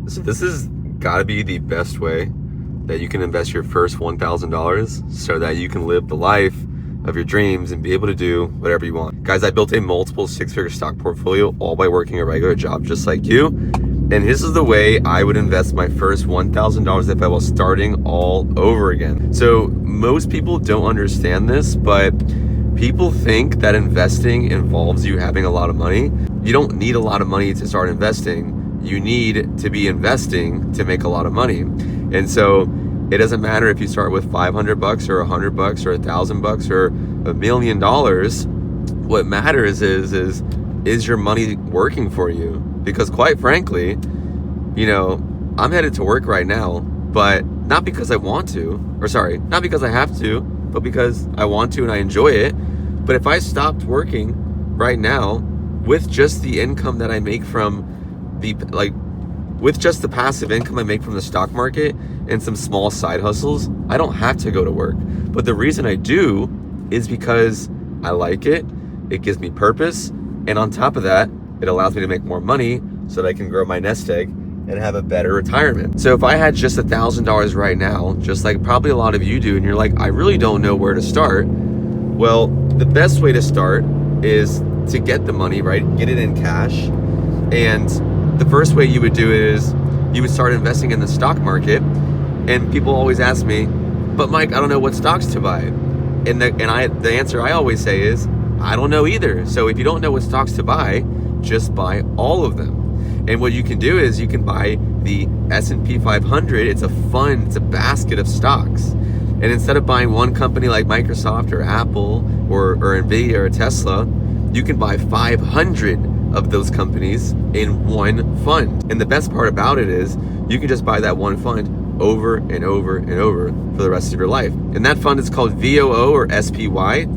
So this has got to be the best way that you can invest your first $1,000 so that you can live the life of your dreams and be able to do whatever you want. Guys, I built a multiple six-figure stock portfolio all by working a regular job just like you. And this is the way I would invest my first $1,000 if I was starting all over again. So most people don't understand this, but people think that investing involves you having a lot of money. You don't need a lot of money to start investing. You need to be investing to make a lot of money. And so it doesn't matter if you start with $500 or $100 or $1,000 or $1 million. What matters is your money working for you? Because quite frankly, you know, I'm headed to work right now, but not because I want to, not because I have to, but because I want to and I enjoy it. But if I stopped working right now with just the income that I make from with just the passive income I make from the stock market and some small side hustles, I don't have to go to work. But the reason I do is because I like it. It gives me purpose. And on top of that, it allows me to make more money so that I can grow my nest egg and have a better retirement. So if I had just $1,000 right now, just like probably a lot of you do, and you're like, I really don't know where to start. Well, the best way to start is to get the money, right? Get it in cash. And the first way you would do it is you would start investing in the stock market. And people always ask me, but Mike, I don't know what stocks to buy. And the answer I always say is, I don't know either. So if you don't know what stocks to buy, just buy all of them. And what you can do is you can buy the S&P 500. It's a fund, it's a basket of stocks. And instead of buying one company like Microsoft or Apple or Nvidia or Tesla, you can buy 500 of those companies in one fund. And the best part about it is you can just buy that one fund over and over and over for the rest of your life. And that fund is called VOO or SPY,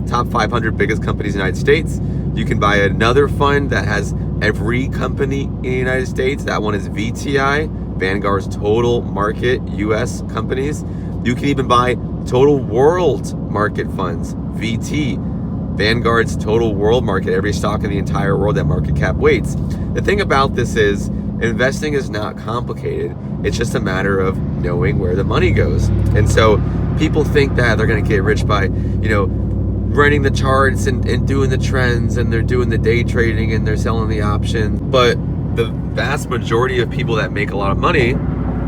top 500 biggest companies in the United States. You can buy another fund that has every company in the United States. That one is VTI, Vanguard's Total Market US companies. You can even buy Total World Market funds, VT, Vanguard's Total World Market, every stock in the entire world that market cap weights. The thing about this is investing is not complicated. It's just a matter of knowing where the money goes. And so people think that they're going to get rich by, running the charts and doing the trends, and they're doing the day trading and they're selling the options. But the vast majority of people that make a lot of money,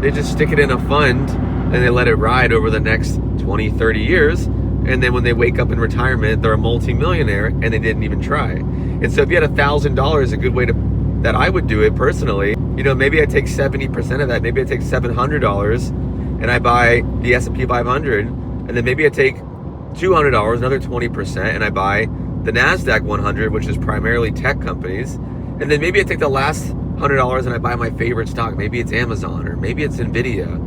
they just stick it in a fund and they let it ride over the next 20, 30 years. And then when they wake up in retirement, they're a multi-millionaire and they didn't even try. And so if you had $1,000, a good way that I would do it personally, maybe I take 70% of that. Maybe I take $700 and I buy the S&P 500. And then maybe I take $200, another 20%, and I buy the NASDAQ 100, which is primarily tech companies. And then maybe I take the last $100 and I buy my favorite stock. Maybe it's Amazon, or maybe it's Nvidia,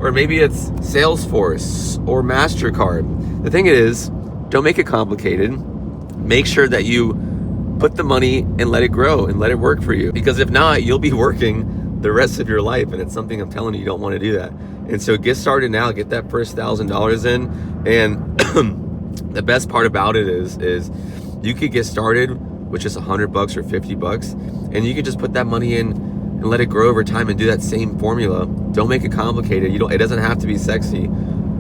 or maybe it's Salesforce or MasterCard. The thing is, don't make it complicated. Make sure that you put the money and let it grow and let it work for you. Because if not, you'll be working the rest of your life, and it's something I'm telling you don't want to do that. And so get started now, get that first $1,000 in. And the best part about it is you could get started with just $100 or $50, and you could just put that money in and let it grow over time and do that same formula. Don't make it complicated. It doesn't have to be sexy.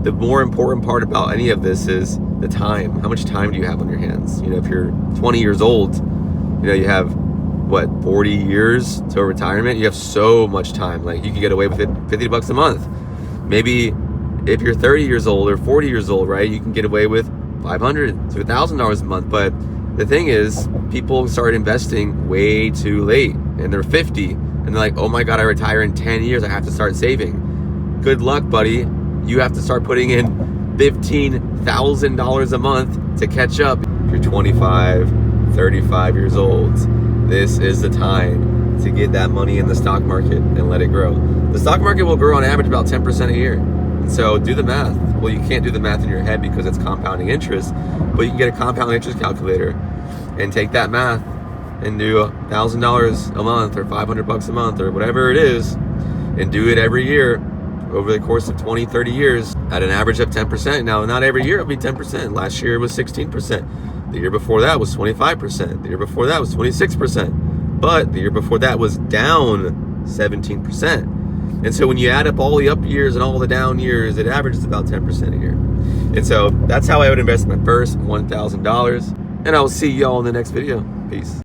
The more important part about any of this is the time. How much time do you have on your hands? If you're 20 years old, you have 40 years to retirement. You have so much time. Like, you can get away with it $50 a month. Maybe if you're 30 years old or 40 years old, right, you can get away with $500 to $1,000 a month. But the thing is, people start investing way too late, and they're 50 and they're like, oh my God, I retire in 10 years. I have to start saving. Good luck, buddy. You have to start putting in $15,000 a month to catch up. If you're 25, 35 years old, this is the time to get that money in the stock market and let it grow. The stock market will grow on average about 10% a year. And so do the math. Well, you can't do the math in your head because it's compounding interest, but you can get a compound interest calculator and take that math and do $1,000 a month or $500 a month or whatever it is, and do it every year over the course of 20, 30 years at an average of 10%. Now, not every year it'll be 10%. Last year it was 16%. The year before that was 25%. The year before that was 26%. But the year before that was down 17%. And so when you add up all the up years and all the down years, it averages about 10% a year. And so that's how I would invest my first $1,000. And I will see y'all in the next video. Peace.